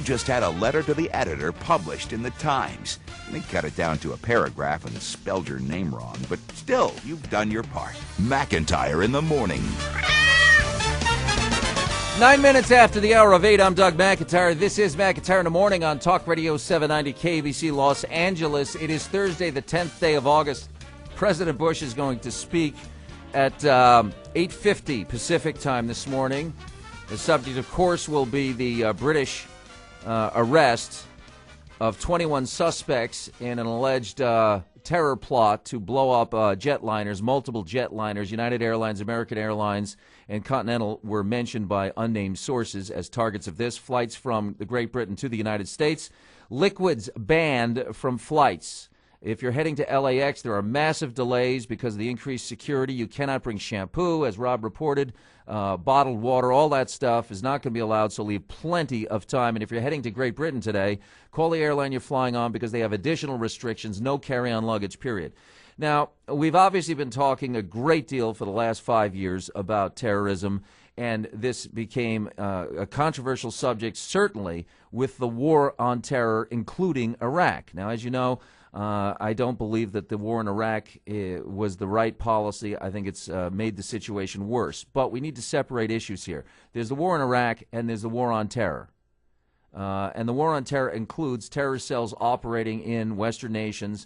just had a letter to the editor published in the Times. They cut it down to a paragraph and spelled your name wrong, but still, you've done your part. McIntyre in the morning. 9 minutes after the hour of 8, I'm Doug McIntyre. This is McIntyre in the morning on Talk Radio 790 KBC Los Angeles. It is Thursday, the 10th day of August. President Bush is going to speak at 8:50 Pacific time this morning. The subject, of course, will be the British arrest of 21 suspects in an alleged terror plot to blow up jetliners, multiple jetliners. United Airlines, American Airlines, and Continental were mentioned by unnamed sources as targets of this. Flights from Great Britain to the United States. Liquids banned from flights. If you're heading to LAX, there are massive delays because of the increased security. You cannot bring shampoo, as Rob reported, bottled water, all that stuff is not going to be allowed, so leave plenty of time. And if you're heading to Great Britain today, call the airline you're flying on because they have additional restrictions, no carry-on luggage, period. Now, we've obviously been talking a great deal for the last 5 years about terrorism, and this became a controversial subject, certainly, with the war on terror, including Iraq. Now, as you know, I don't believe that the war in Iraq was the right policy. I think it's made the situation worse. But we need to separate issues here. There's the war in Iraq, and there's the war on terror. And the war on terror includes terrorist cells operating in Western nations,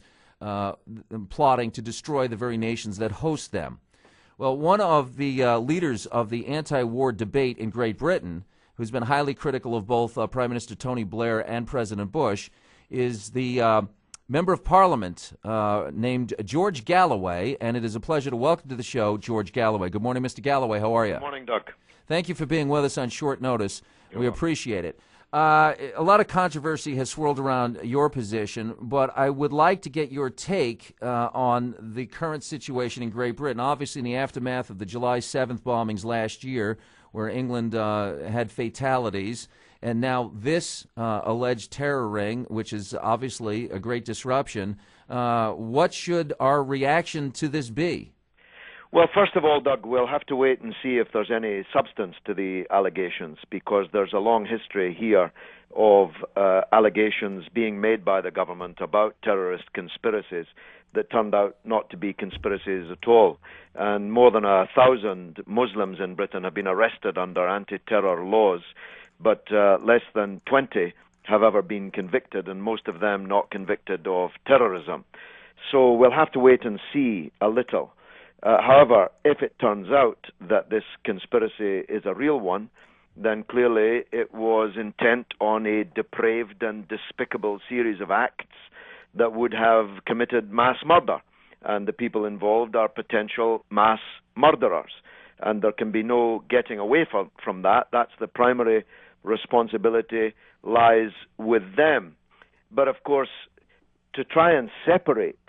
plotting to destroy the very nations that host them. Well, one of the leaders of the anti-war debate in Great Britain, who's been highly critical of both Prime Minister Tony Blair and President Bush, is the Member of Parliament named George Galloway, and it is a pleasure to welcome to the show George Galloway. Good morning, Mr. Galloway. How are you? Good morning, Doug. Thank you for being with us on short notice. We appreciate it. A lot of controversy has swirled around your position, but I would like to get your take on the current situation in Great Britain. Obviously, in the aftermath of the July 7th bombings last year, where England had fatalities, and now this alleged terror ring, which is obviously a great disruption. What should our reaction to this be? Well, first of all, Doug, we'll have to wait and see if there's any substance to the allegations, because there's a long history here of allegations being made by the government about terrorist conspiracies that turned out not to be conspiracies at all. And more than 1,000 Muslims in Britain have been arrested under anti-terror laws, but less than 20 have ever been convicted, and most of them not convicted of terrorism. So we'll have to wait and see a little. However, if it turns out that this conspiracy is a real one, then clearly it was intent on a depraved and despicable series of acts that would have committed mass murder. And the people involved are potential mass murderers. And there can be no getting away from that. That's the primary responsibility lies with them. But of course, to try and separate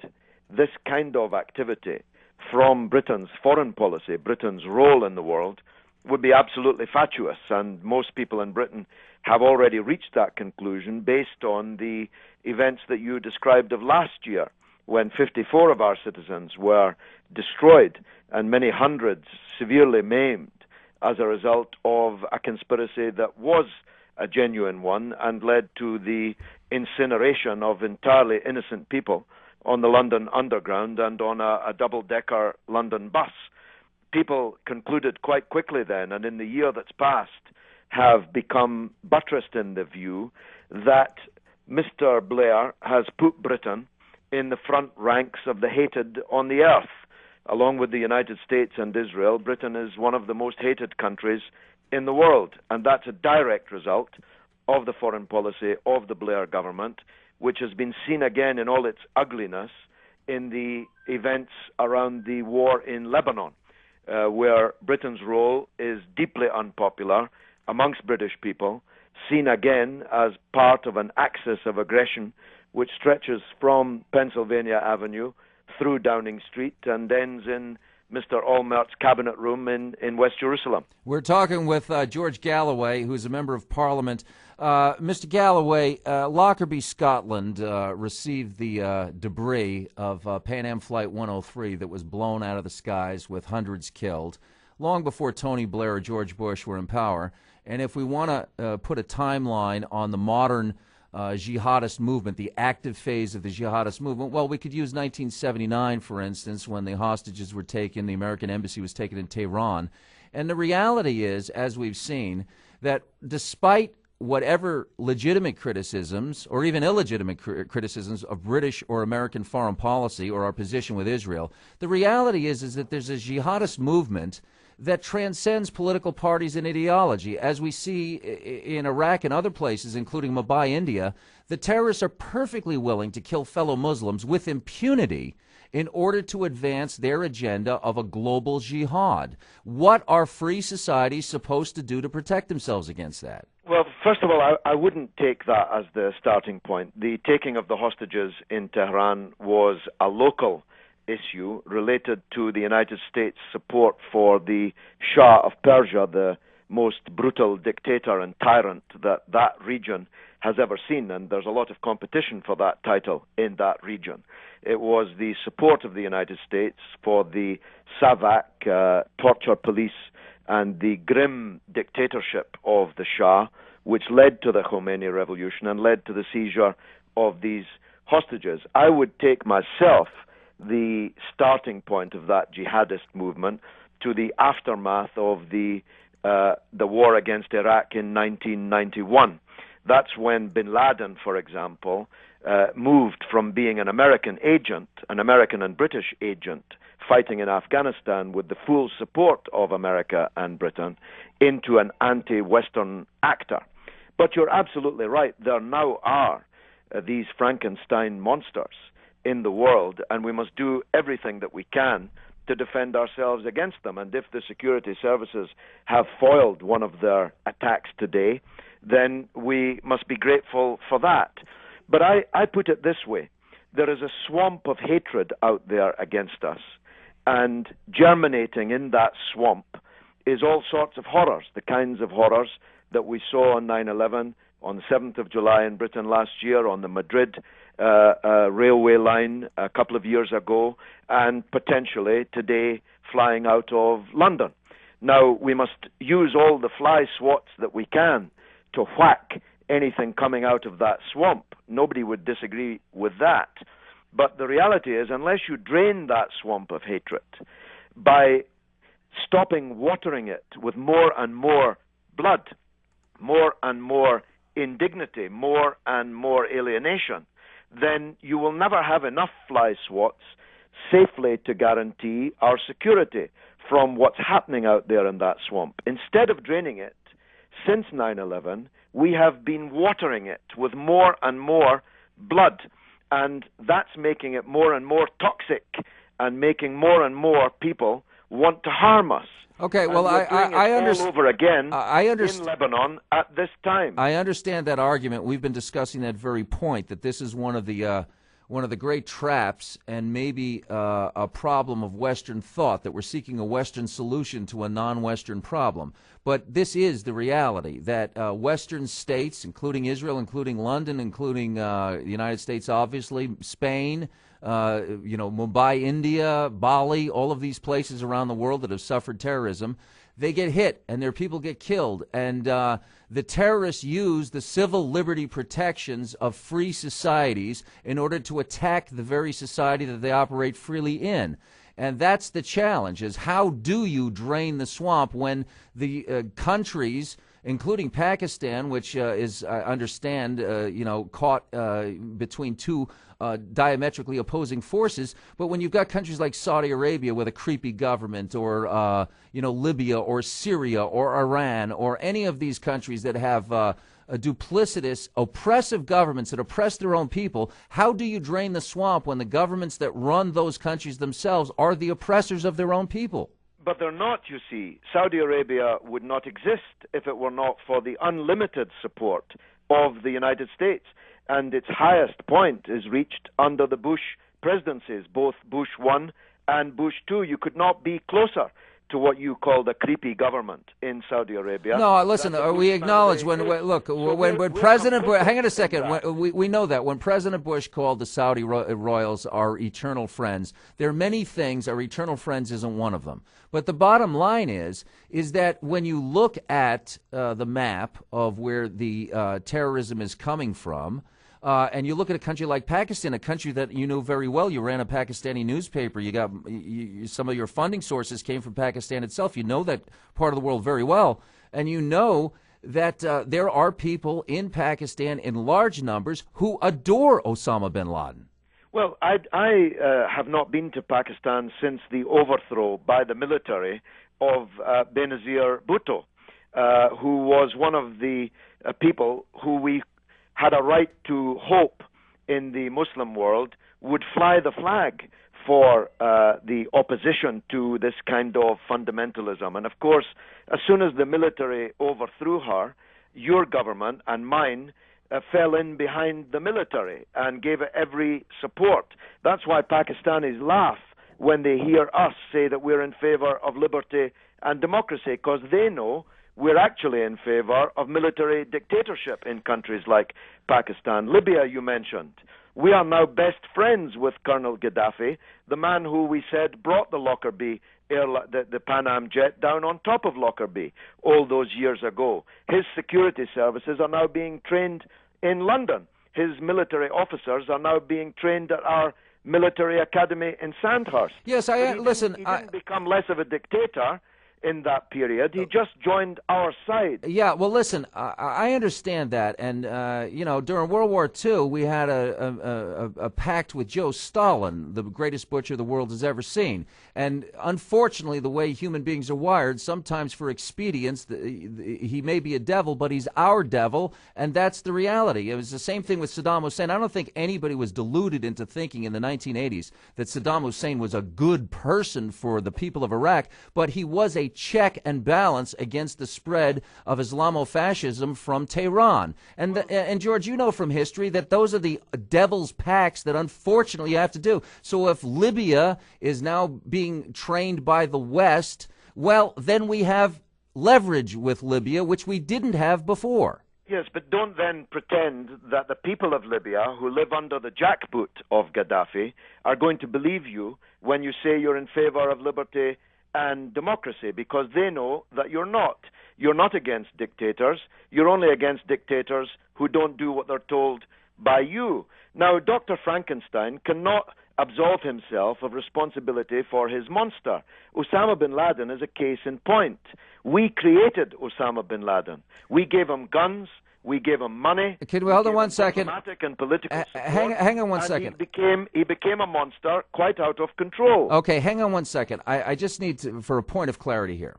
this kind of activity from Britain's foreign policy, Britain's role in the world, would be absolutely fatuous. And most people in Britain have already reached that conclusion based on the events that you described of last year, when 54 of our citizens were destroyed and many hundreds severely maimed as a result of a conspiracy that was a genuine one and led to the incineration of entirely innocent people on the London Underground and on a double-decker London bus. People concluded quite quickly then, and in the year that's passed, have become buttressed in the view that Mr. Blair has put Britain in the front ranks of the hated on the earth. Along with the United States and Israel, Britain is one of the most hated countries in the world, and that's a direct result of the foreign policy of the Blair government, which has been seen again in all its ugliness in the events around the war in Lebanon, where Britain's role is deeply unpopular amongst British people, seen again as part of an axis of aggression which stretches from Pennsylvania Avenue through Downing Street and ends in Mr. Allmert's cabinet room in West Jerusalem. We're talking with George Galloway, who's a member of Parliament. Mr. Galloway, Lockerbie, Scotland received the debris of Pan Am Flight 103 that was blown out of the skies with hundreds killed, long before Tony Blair or George Bush were in power. And if we want to put a timeline on the modern jihadist movement, the active phase of the jihadist movement, well, we could use 1979, for instance, when the hostages were taken, the American embassy was taken in Tehran. And the reality is, as we've seen, that despite whatever legitimate criticisms or even illegitimate criticisms of British or American foreign policy or our position with Israel, the reality is that there's a jihadist movement that transcends political parties and ideology. As we see in Iraq and other places, including Mumbai, India, the terrorists are perfectly willing to kill fellow Muslims with impunity in order to advance their agenda of a global jihad. What are free societies supposed to do to protect themselves against that? Well, first of all, I wouldn't take that as the starting point. The taking of the hostages in Tehran was a local issue related to the United States' support for the Shah of Persia, the most brutal dictator and tyrant that region has ever seen, and there's a lot of competition for that title in that region. It was the support of the United States for the SAVAK torture police and the grim dictatorship of the Shah, which led to the Khomeini revolution and led to the seizure of these hostages. I would take myself the starting point of that jihadist movement to the aftermath of the war against Iraq in 1991. That's when bin Laden, for example, moved from being an American agent, an American and British agent, fighting in Afghanistan with the full support of America and Britain, into an anti-Western actor. But you're absolutely right. There now are these Frankenstein monsters in the world, and we must do everything that we can to defend ourselves against them. And if the security services have foiled one of their attacks today, then we must be grateful for that. But I put it this way. There is a swamp of hatred out there against us, and germinating in that swamp is all sorts of horrors, the kinds of horrors that we saw on 9/11, on the 7th of July in Britain last year, on the Madrid railway line a couple of years ago, and potentially today flying out of London. Now, we must use all the fly swats that we can to whack anything coming out of that swamp. Nobody would disagree with that. But the reality is, unless you drain that swamp of hatred by stopping watering it with more and more blood, more and more indignity, more and more alienation, then you will never have enough fly swats safely to guarantee our security from what's happening out there in that swamp. Instead of draining it, since 9/11, we have been watering it with more and more blood, and that's making it more and more toxic and making more and more people want to harm us. Okay, well, I understand. All over again in Lebanon at this time. I understand that argument. We've been discussing that very point, that this is one of the great traps and maybe a problem of Western thought, that we're seeking a Western solution to a non-Western problem. But this is the reality, that Western states, including Israel, including London, including the United States, obviously, Spain, Mumbai, India, Bali, all of these places around the world that have suffered terrorism, they get hit and their people get killed. And the terrorists use the civil liberty protections of free societies in order to attack the very society that they operate freely in. And that's the challenge, is how do you drain the swamp when the countries, including Pakistan, which is, I understand, caught between two diametrically opposing forces, but when you've got countries like Saudi Arabia with a creepy government, or Libya or Syria or Iran, or any of these countries that have duplicitous, oppressive governments that oppress their own people, how do you drain the swamp when the governments that run those countries themselves are the oppressors of their own people? But they're not, you see. Saudi Arabia would not exist if it were not for the unlimited support of the United States. And its highest point is reached under the Bush presidencies, both Bush 1 and Bush 2. You could not be closer to what you call the creepy government in Saudi Arabia. No, listen, That's a we Bush acknowledge family. when We're President Bush, complicit hang on a in second, that. we know that when President Bush called the Saudi royals our eternal friends, there are many things, our eternal friends isn't one of them. But the bottom line is that when you look at the map of where the terrorism is coming from, and you look at a country like Pakistan, a country that you know very well. You ran a Pakistani newspaper. You got some of your funding sources came from Pakistan itself. You know that part of the world very well, and you know that there are people in Pakistan in large numbers who adore Osama bin Laden. Well, I have not been to Pakistan since the overthrow by the military of Benazir Bhutto, who was one of the people who we had a right to hope in the Muslim world would fly the flag for the opposition to this kind of fundamentalism. And of course, as soon as the military overthrew her, your government and mine fell in behind the military and gave it every support. That's why Pakistanis laugh when they hear us say that we're in favor of liberty and democracy, because they know we're actually in favor of military dictatorship in countries like Pakistan. Libya, you mentioned. We are now best friends with Colonel Gaddafi, the man who we said brought the Lockerbie the Pan Am jet down on top of Lockerbie all those years ago. His security services are now being trained in London. His military officers are now being trained at our military academy in Sandhurst. Yes, He didn't become less of a dictator in that period. He just joined our side. Yeah, well, listen, I understand that, and during World War II, we had a pact with Joe Stalin, the greatest butcher the world has ever seen. And unfortunately, the way human beings are wired, sometimes for expedience, he may be a devil, but he's our devil, and that's the reality. It was the same thing with Saddam Hussein. I don't think anybody was deluded into thinking in the 1980s that Saddam Hussein was a good person for the people of Iraq, but he was a check and balance against the spread of Islamofascism from Tehran. And George, you know from history that those are the devil's pacts that unfortunately you have to do. So if Libya is now being trained by the West, well, then we have leverage with Libya, which we didn't have before. Yes, but don't then pretend that the people of Libya who live under the jackboot of Gaddafi are going to believe you when you say you're in favor of liberty and democracy, because they know that you're not. You're not against dictators. You're only against dictators who don't do what they're told by you. Now, Dr. Frankenstein cannot absolve himself of responsibility for his monster. Osama bin Laden is a case in point. We created Osama bin Laden. We gave him guns. We gave him money. Can we hold on one second? Diplomatic and political support, hang on one second. He became a monster quite out of control. Okay, hang on one second. I just need to, for a point of clarity here.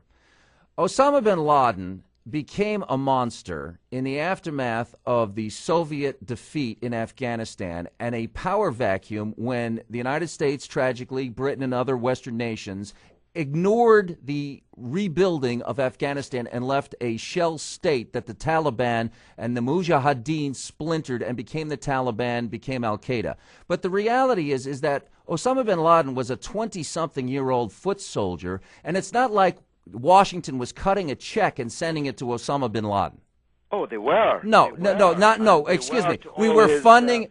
Osama bin Laden became a monster in the aftermath of the Soviet defeat in Afghanistan and a power vacuum when the United States, tragically, Britain and other Western nations ignored the rebuilding of Afghanistan and left a shell state that the Taliban and the Mujahideen splintered and became the Taliban, became Al-Qaeda. But the reality is that Osama bin Laden was a 20-something-year-old foot soldier, and it's not like Washington was cutting a check and sending it to Osama bin Laden. Oh, they were. No. Excuse me. We were funding.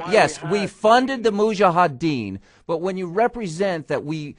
Yes, we funded the Mujahideen. But when you represent that we,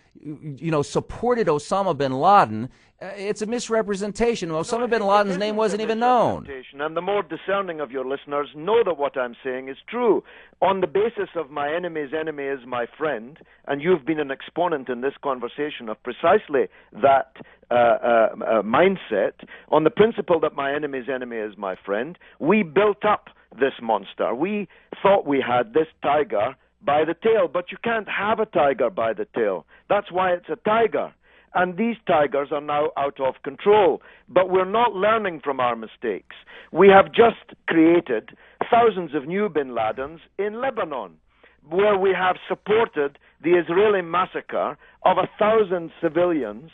supported Osama bin Laden, it's a misrepresentation. Osama bin Laden's name wasn't even known. And the more discerning of your listeners know that what I'm saying is true. On the basis of my enemy's enemy is my friend, and you've been an exponent in this conversation of precisely that mindset, on the principle that my enemy's enemy is my friend, we built up this monster. We thought we had this tiger by the tail, but you can't have a tiger by the tail. That's why it's a tiger. And these tigers are now out of control. But we're not learning from our mistakes. We have just created thousands of new bin Ladens in Lebanon, where we have supported the Israeli massacre of 1,000 civilians,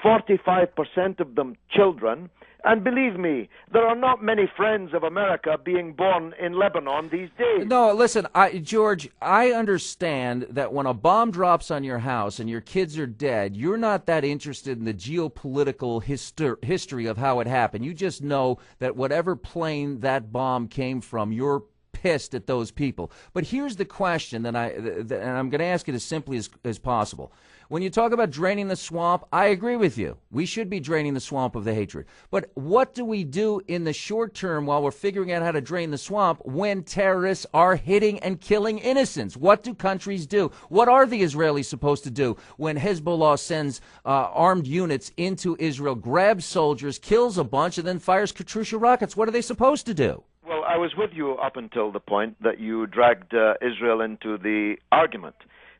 45% of them children, And believe me, there are not many friends of America being born in Lebanon these days. No, listen, George, I understand that when a bomb drops on your house and your kids are dead, you're not that interested in the geopolitical history of how it happened. You just know that whatever plane that bomb came from, you're pissed at those people. But here's the question and I'm going to ask it as simply as possible. When you talk about draining the swamp, I agree with you. We should be draining the swamp of the hatred. But what do we do in the short term while we're figuring out how to drain the swamp when terrorists are hitting and killing innocents? What do countries do? What are the Israelis supposed to do when Hezbollah sends armed units into Israel, grabs soldiers, kills a bunch, and then fires Katyusha rockets? What are they supposed to do? Well, I was with you up until the point that you dragged Israel into the argument.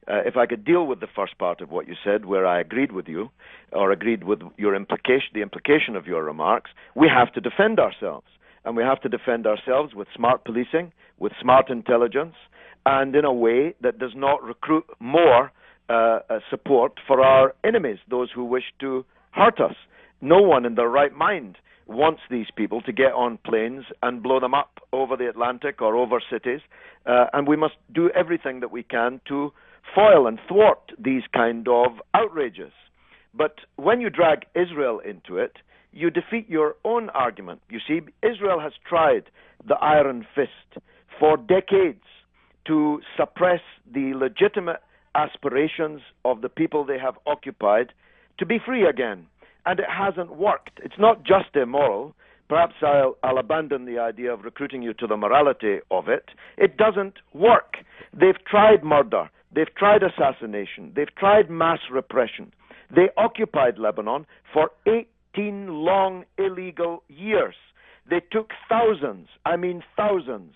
If I could deal with the first part of what you said, where I agreed with you, or agreed with your the implication of your remarks, we have to defend ourselves. And we have to defend ourselves with smart policing, with smart intelligence, and in a way that does not recruit more support for our enemies, those who wish to hurt us. No one in their right mind wants these people to get on planes and blow them up over the Atlantic or over cities, and we must do everything that we can to foil and thwart these kind of outrages. But when you drag Israel into it, you defeat your own argument. You see, Israel has tried the iron fist for decades to suppress the legitimate aspirations of the people they have occupied to be free again. And it hasn't worked. It's not just immoral. Perhaps I'll abandon the idea of recruiting you to the morality of it. It doesn't work. They've tried murder. They've tried assassination. They've tried mass repression. They occupied Lebanon for 18 long illegal years. They took thousands, I mean thousands,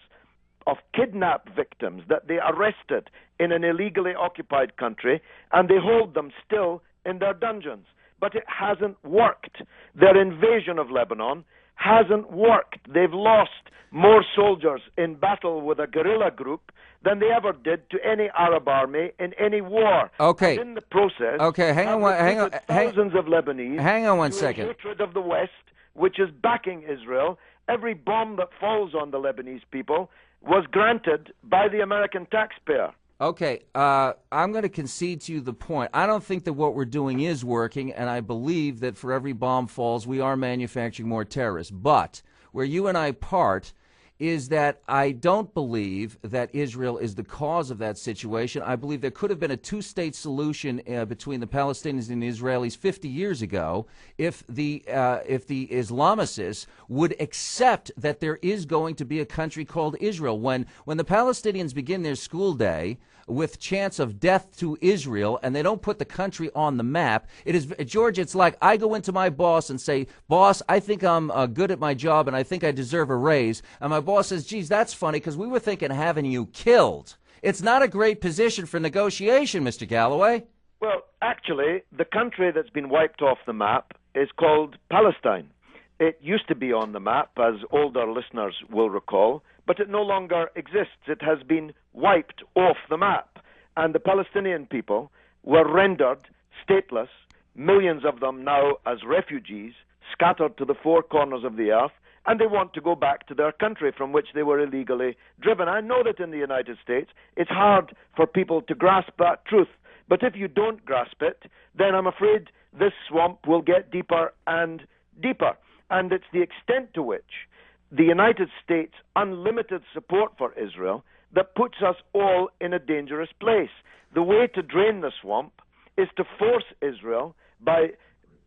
of kidnapped victims that they arrested in an illegally occupied country, and they hold them still in their dungeons. But it hasn't worked. Their invasion of Lebanon hasn't worked. They've lost more soldiers in battle with a guerrilla group than they ever did to any Arab army in any war. Okay. And in the process, hang on, thousands of Lebanese. Hang on one to second. Hatred of the West, which is backing Israel. Every bomb that falls on the Lebanese people was granted by the American taxpayer. Okay, I'm going to concede to you the point. I don't think that what we're doing is working, and I believe that for every bomb falls, we are manufacturing more terrorists. But where you and I part is that I don't believe that Israel is the cause of that situation. I believe there could have been a two-state solution between the Palestinians and the Israelis 50 years ago if the Islamicists would accept that there is going to be a country called Israel. When the Palestinians begin their school day with chance of death to Israel, and they don't put the country on the map, it is, George, it's like I go into my boss and say, boss, I think I'm good at my job and I think I deserve a raise. And my boss says, geez, that's funny because we were thinking of having you killed. It's not a great position for negotiation, Mr. Galloway. Well, actually, the country that's been wiped off the map is called Palestine. It used to be on the map, as older listeners will recall, but it no longer exists. It has been wiped off the map. And the Palestinian people were rendered stateless, millions of them now as refugees, scattered to the four corners of the earth, and they want to go back to their country from which they were illegally driven. I know that in the United States it's hard for people to grasp that truth, but if you don't grasp it, then I'm afraid this swamp will get deeper and deeper. And it's the extent to which the United States' unlimited support for Israel that puts us all in a dangerous place. The way to drain the swamp is to force Israel by,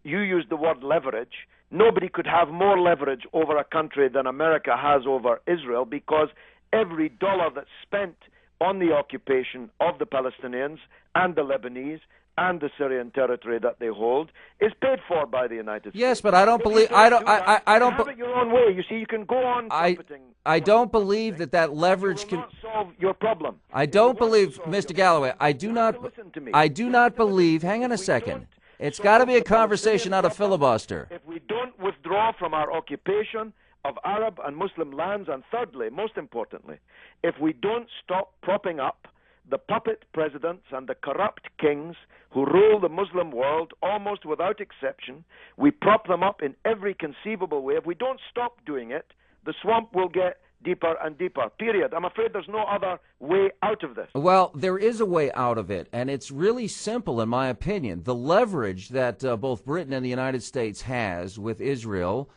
you used the word leverage. Nobody could have more leverage over a country than America has over Israel, because every dollar that's spent on the occupation of the Palestinians and the Lebanese and the Syrian territory that they hold is paid for by the United States. Yes, but I don't believe I don't have it your own way. You see, you can go on trumpeting. I don't believe that leverage can not solve your problem. I don't believe, Mr. Galloway. I do not. Listen to me. I do not believe. Hang on a second. It's got to be a conversation, not a filibuster. If we don't withdraw from our occupation of Arab and Muslim lands, and thirdly, most importantly, if we don't stop propping up the puppet presidents and the corrupt kings who rule the Muslim world almost without exception. We prop them up in every conceivable way. If we don't stop doing it, the swamp will get deeper and deeper, period. I'm afraid there's no other way out of this. Well, there is a way out of it, and it's really simple, in my opinion. The leverage that both Britain and the United States has with Israel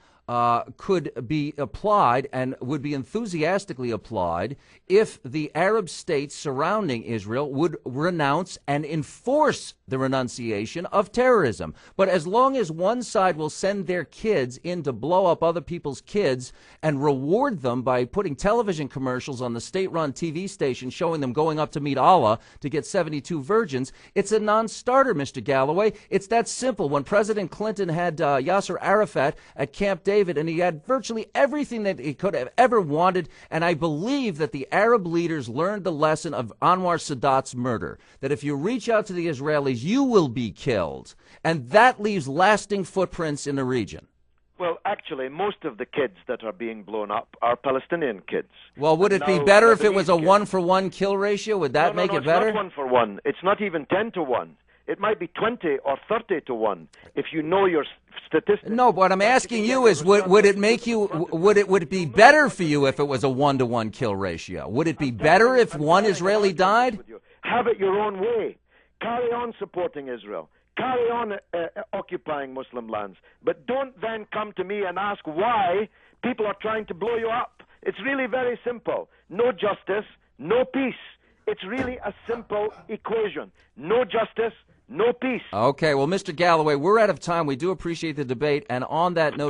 could be applied and would be enthusiastically applied if the Arab states surrounding Israel would renounce and enforce the renunciation of terrorism. But as long as one side will send their kids in to blow up other people's kids and reward them by putting television commercials on the state-run TV station showing them going up to meet Allah to get 72 virgins, it's a non-starter, Mr. Galloway. It's that simple. When President Clinton had Yasser Arafat at Camp David, and he had virtually everything that he could have ever wanted, and I believe that the Arab leaders learned the lesson of Anwar Sadat's murder, that if you reach out to the Israelis, you will be killed, and that leaves lasting footprints in the region. Well, actually, most of the kids that are being blown up are Palestinian kids. Well, would it be better if it was a 1-for-1 kill ratio? Would that make it better? It's not 1-for-1. It's not even 10-to-1. It might be 20 or 30-to-1 if you know your statistics. No, what I'm asking you is, would it make you? Would it be better for you if it was a 1-to-1 kill ratio? Would it be better if one Israeli died? Have it your own way. Carry on supporting Israel. Carry on occupying Muslim lands. But don't then come to me and ask why people are trying to blow you up. It's really very simple. No justice, no peace. It's really a simple equation. No justice, no peace. Okay, well, Mr. Galloway, we're out of time. We do appreciate the debate. And on that note,